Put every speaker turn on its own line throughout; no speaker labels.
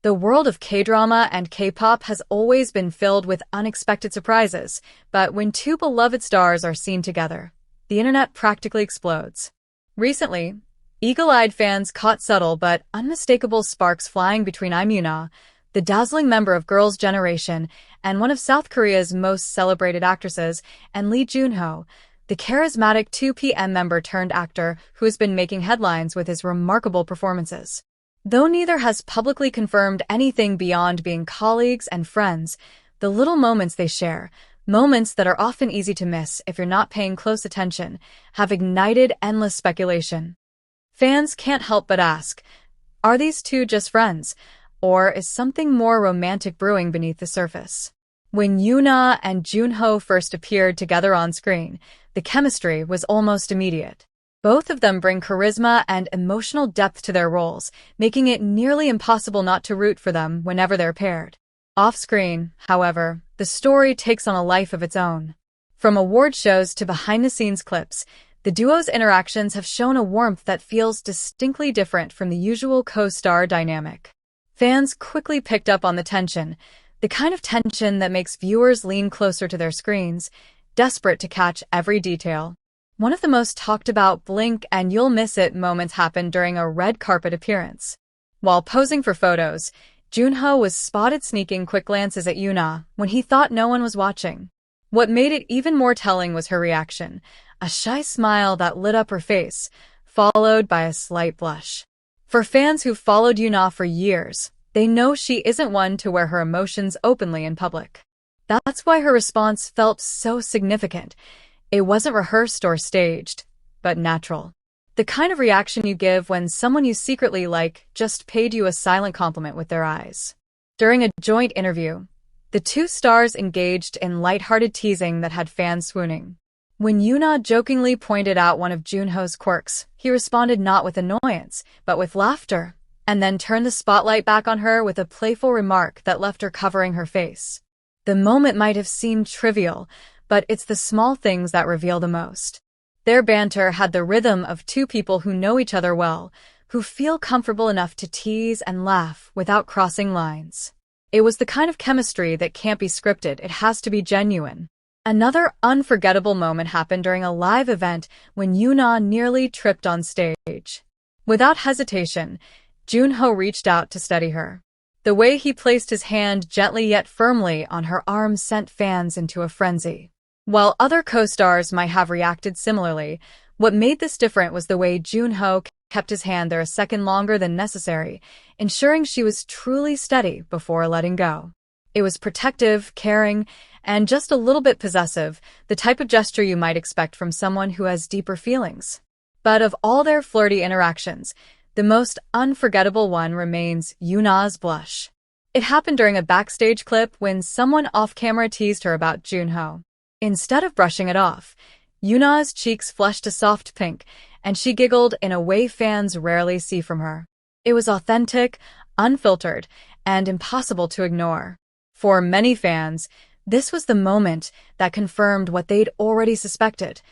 The world of K-drama and K-pop has always been filled with unexpected surprises, but when two beloved stars are seen together, the internet practically explodes. Recently, eagle-eyed fans caught subtle but unmistakable sparks flying between Yoon-ah, the dazzling member of Girls' Generation and one of South Korea's most celebrated actresses, and Lee Jun-ho, the charismatic 2PM member turned actor who has been making headlines with his remarkable performances. Though neither has publicly confirmed anything beyond being colleagues and friends, the little moments they share, moments that are often easy to miss if you're not paying close attention, have ignited endless speculation. Fans can't help but ask, are these two just friends, or is something more romantic brewing beneath the surface? When Yoon-ah and Jun-ho first appeared together on screen, the chemistry was almost immediate. Both of them bring charisma and emotional depth to their roles, making it nearly impossible not to root for them whenever they're paired. Off-screen, however, the story takes on a life of its own. From award shows to behind-the-scenes clips, the duo's interactions have shown a warmth that feels distinctly different from the usual co-star dynamic. Fans quickly picked up on the tension, the kind of tension that makes viewers lean closer to their screens, desperate to catch every detail. One of the most talked about blink and you'll miss it moments happened during a red carpet appearance. While posing for photos, Jun-ho was spotted sneaking quick glances at Yoon-ah when he thought no one was watching. What made it even more telling was her reaction, a shy smile that lit up her face, followed by a slight blush. For fans who've followed Yoon-ah for years, they know she isn't one to wear her emotions openly in public. That's why her response felt so significant. It wasn't rehearsed or staged, but natural. The kind of reaction you give when someone you secretly like just paid you a silent compliment with their eyes. During a joint interview, the two stars engaged in lighthearted teasing that had fans swooning. When Yoon-ah jokingly pointed out one of Jun-ho's quirks, he responded not with annoyance, but with laughter, and then turned the spotlight back on her with a playful remark that left her covering her face. The moment might have seemed trivial, but it's the small things that reveal the most. Their banter had the rhythm of two people who know each other well, who feel comfortable enough to tease and laugh without crossing lines. It was the kind of chemistry that can't be scripted, it has to be genuine. Another unforgettable moment happened during a live event when Yoon-ah nearly tripped on stage. Without hesitation, Jun-ho reached out to steady her. The way he placed his hand gently yet firmly on her arm sent fans into a frenzy. While other co-stars might have reacted similarly, what made this different was the way Jun-ho kept his hand there a second longer than necessary, ensuring she was truly steady before letting go. It was protective, caring, and just a little bit possessive, the type of gesture you might expect from someone who has deeper feelings. But of all their flirty interactions, the most unforgettable one remains Yoon-ah's blush. It happened during a backstage clip when someone off-camera teased her about Jun-ho. Instead of brushing it off, Yoon-ah's cheeks flushed a soft pink, and she giggled in a way fans rarely see from her. It was authentic, unfiltered, and impossible to ignore. For many fans, this was the moment that confirmed what they'd already suspected.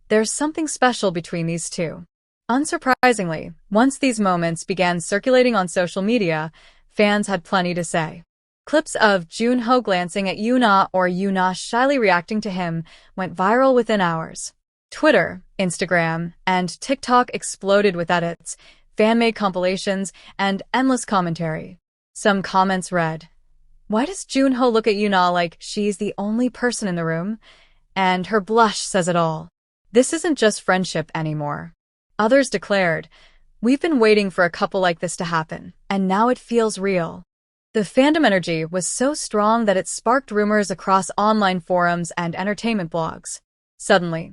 There's something special between these two. Unsurprisingly, once these moments began circulating on social media, fans had plenty to say. Clips of Jun-ho glancing at Yoon-ah or Yoon-ah shyly reacting to him went viral within hours. Twitter, Instagram, and TikTok exploded with edits, fan-made compilations, and endless commentary. Some comments read, "Why does Jun-ho look at Yoon-ah like she's the only person in the room? And her blush says it all. This isn't just friendship anymore." Others declared, "We've been waiting for a couple like this to happen, and now it feels real." The fandom energy was so strong that it sparked rumors across online forums and entertainment blogs. Suddenly,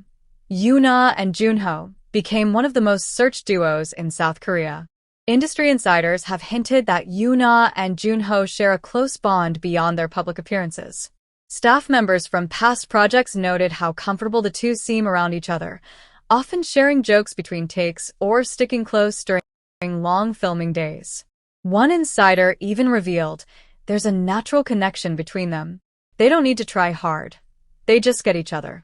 Yoon-ah and Jun-ho became one of the most searched duos in South Korea. Industry insiders have hinted that Yoon-ah and Jun-ho share a close bond beyond their public appearances. Staff members from past projects noted how comfortable the two seem around each other, often sharing jokes between takes or sticking close during long filming days. One insider even revealed there's a natural connection between them. They don't need to try hard. They just get each other.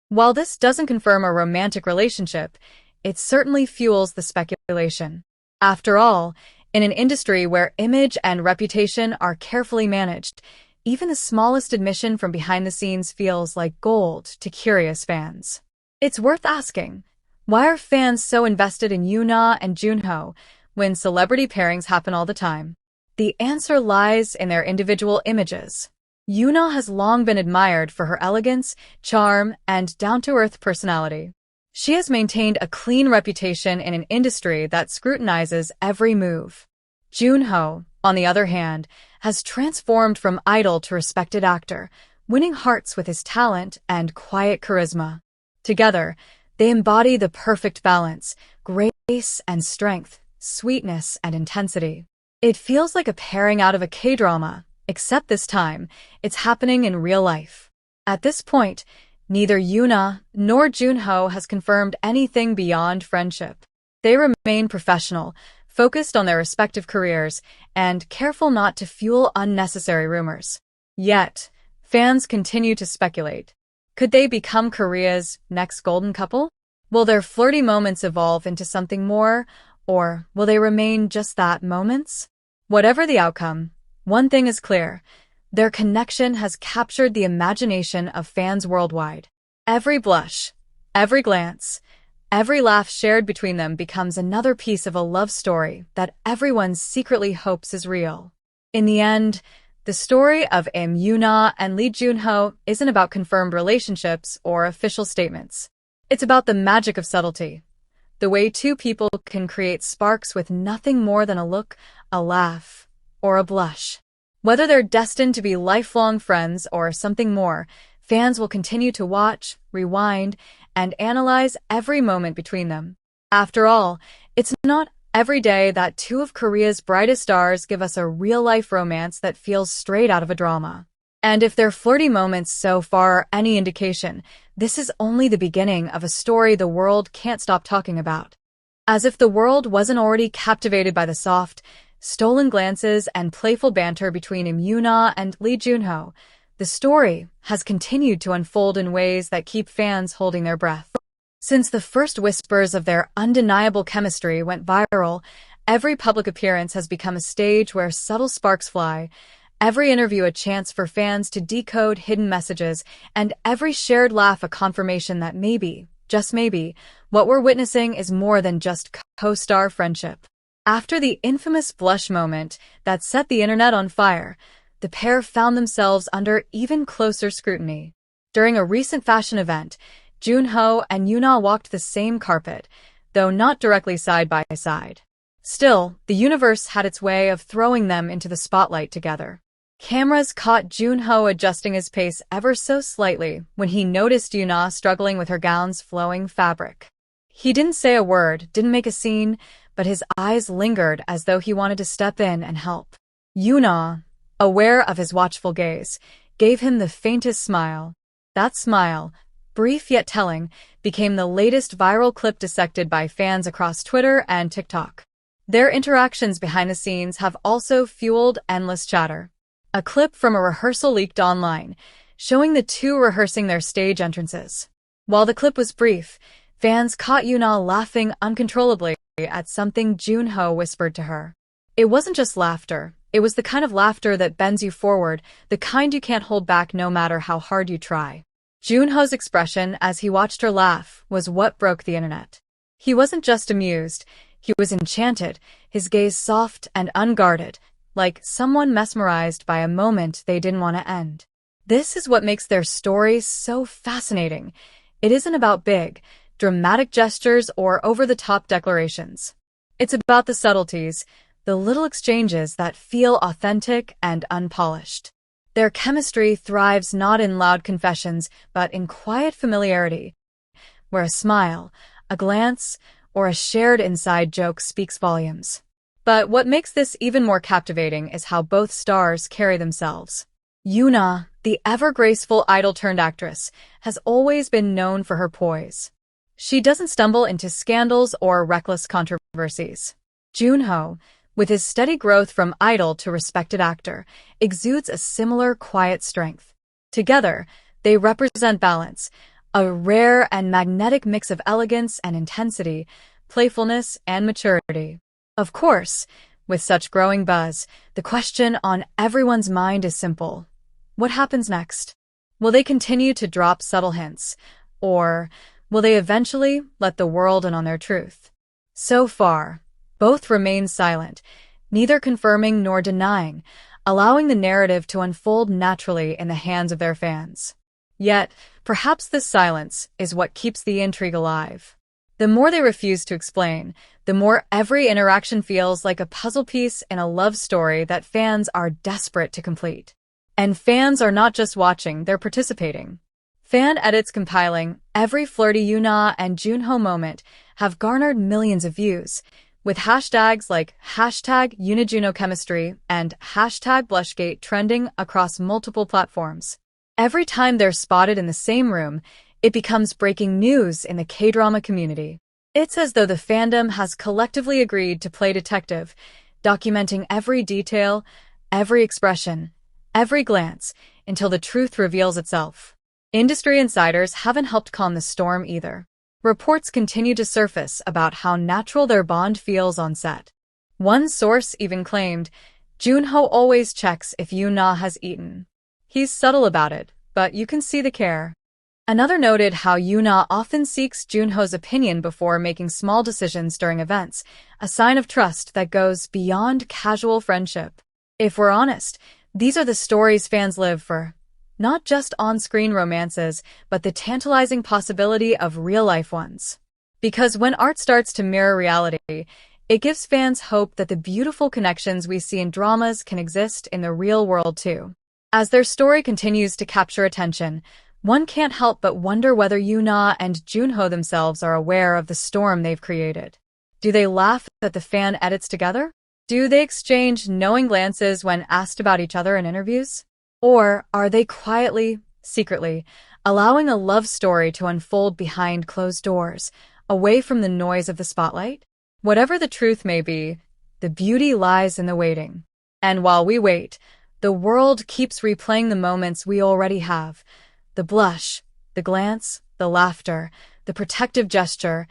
While this doesn't confirm a romantic relationship, it certainly fuels the speculation. After all, In an industry where image and reputation are carefully managed, even the smallest admission from behind the scenes feels like gold to curious fans. It's worth asking, why are fans so invested in Yoon-ah and Jun-ho when celebrity pairings happen all the time? The answer lies in their individual images. Yoon-ah has long been admired for her elegance, charm, and down-to-earth personality. She has maintained a clean reputation in an industry that scrutinizes every move. Jun-ho, on the other hand, has transformed from idol to respected actor, winning hearts with his talent and quiet charisma. Together, they embody the perfect balance, grace and strength, sweetness and intensity. It feels like a pairing out of a K-drama, except this time, it's happening in real life. At this point, neither Yoon-ah nor Jun-ho has confirmed anything beyond friendship. They remain professional, focused on their respective careers, and careful not to fuel unnecessary rumors. Yet, fans continue to speculate. Could they become Korea's next golden couple? Will their flirty moments evolve into something more, or will they remain just that, moments? Whatever the outcome, one thing is clear: their connection has captured the imagination of fans worldwide. Every blush, every glance, every laugh shared between them becomes another piece of a love story that everyone secretly hopes is real. In the end, the story of Yoon-ah and Lee Jun-ho isn't about confirmed relationships or official statements. It's about the magic of subtlety, the way two people can create sparks with nothing more than a look, a laugh, or a blush. Whether they're destined to be lifelong friends or something more, fans will continue to watch, rewind, and analyze every moment between them. After all, it's not every day that two of Korea's brightest stars give us a real-life romance that feels straight out of a drama. And if their flirty moments so far are any indication, this is only the beginning of a story the world can't stop talking about. As if the world wasn't already captivated by the soft, stolen glances and playful banter between Yoon-ah and Lee Jun-ho, the story has continued to unfold in ways that keep fans holding their breath. Since the first whispers of their undeniable chemistry went viral, every public appearance has become a stage where subtle sparks fly, every interview a chance for fans to decode hidden messages, and every shared laugh a confirmation that maybe, just maybe, what we're witnessing is more than just co-star friendship. After the infamous blush moment that set the internet on fire, the pair found themselves under even closer scrutiny. During a recent fashion event, Jun-ho and Yoon-ah walked the same carpet, though not directly side by side. Still, the universe had its way of throwing them into the spotlight together. Cameras caught Jun-ho adjusting his pace ever so slightly when he noticed Yoon-ah struggling with her gown's flowing fabric. He didn't say a word, didn't make a scene, but his eyes lingered as though he wanted to step in and help. Yoon-ah, aware of his watchful gaze, gave him the faintest smile. That smile, brief yet telling, became the latest viral clip dissected by fans across Twitter and TikTok. Their interactions behind the scenes have also fueled endless chatter. A clip from a rehearsal leaked online, showing the two rehearsing their stage entrances. While the clip was brief, fans caught Yoon-ah laughing uncontrollably at something Jun-ho whispered to her. It wasn't just laughter, it was the kind of laughter that bends you forward, the kind you can't hold back no matter how hard you try. Jun-ho's expression as he watched her laugh was what broke the internet. He wasn't just amused, he was enchanted, his gaze soft and unguarded, like someone mesmerized by a moment they didn't want to end. This is what makes their story so fascinating. It isn't about big, dramatic gestures or over-the-top declarations. It's about the subtleties, the little exchanges that feel authentic and unpolished. Their chemistry thrives not in loud confessions, but in quiet familiarity, where a smile, a glance, or a shared inside joke speaks volumes. But what makes this even more captivating is how both stars carry themselves. Yoon-ah, the ever-graceful idol-turned-actress, has always been known for her poise. She doesn't stumble into scandals or reckless controversies. Jun-ho, with his steady growth from idol to respected actor, exudes a similar quiet strength. Together, they represent balance, a rare and magnetic mix of elegance and intensity, playfulness and maturity. Of course, With such growing buzz, the question on everyone's mind is simple. What happens next? Will they continue to drop subtle hints? Or will they eventually let the world in on their truth? So far, both remain silent, neither confirming nor denying, allowing the narrative to unfold naturally in the hands of their fans. Yet, perhaps this silence is what keeps the intrigue alive. The more they refuse to explain, the more every interaction feels like a puzzle piece in a love story that fans are desperate to complete. And fans are not just watching, they're participating. Fan edits compiling every flirty Yoon-ah and Jun-ho moment have garnered millions of views, with hashtags like hashtag Yoon-ah chemistry and hashtag Blushgate trending across multiple platforms. Every time they're spotted in the same room, it becomes breaking news in the K-drama community. It's as though the fandom has collectively agreed to play detective, documenting every detail, every expression, every glance, until the truth reveals itself. Industry insiders haven't helped calm the storm either. Reports continue to surface about how natural their bond feels on set. One source even claimed, Jun-ho always checks if Yoon-ah has eaten. He's subtle about it, but you can see the care. Another noted how Yoon-ah often seeks Jun-ho's opinion before making small decisions during events, a sign of trust that goes beyond casual friendship. If we're honest, these are the stories fans live for. Not just on-screen romances, but the tantalizing possibility of real-life ones. Because when art starts to mirror reality, it gives fans hope that the beautiful connections we see in dramas can exist in the real world too. As their story continues to capture attention, one can't help but wonder whether Yoon-ah and Jun-ho themselves are aware of the storm they've created. Do they laugh at the fan edits together? Do they exchange knowing glances when asked about each other in interviews? Or are they quietly, secretly, allowing a love story to unfold behind closed doors, away from the noise of the spotlight? Whatever the truth may be, the beauty lies in the waiting. And while we wait, the world keeps replaying the moments we already have. The blush, the glance, the laughter, the protective gesture,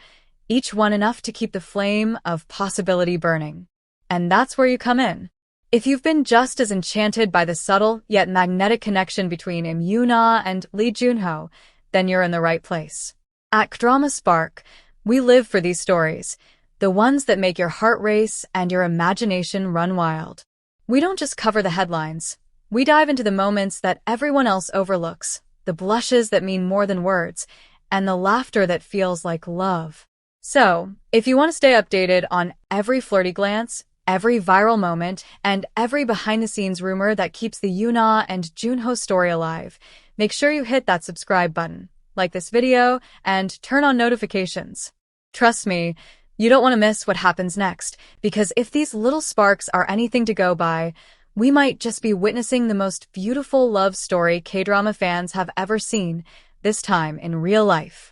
each one enough to keep the flame of possibility burning. And that's where you come in. If you've been just as enchanted by the subtle yet magnetic connection between Yoon-ah and Lee Jun-ho, then you're in the right place. At Drama Spark, we live for these stories, the ones that make your heart race and your imagination run wild. We don't just cover the headlines. We dive into the moments that everyone else overlooks, the blushes that mean more than words, and the laughter that feels like love. So, if you want to stay updated on every flirty glance, every viral moment, and every behind-the-scenes rumor that keeps the Yoon-ah and Jun-ho story alive, make sure you hit that subscribe button, like this video, and turn on notifications. Trust me, you don't want to miss what happens next, because if these little sparks are anything to go by, we might just be witnessing the most beautiful love story K-drama fans have ever seen, this time in real life.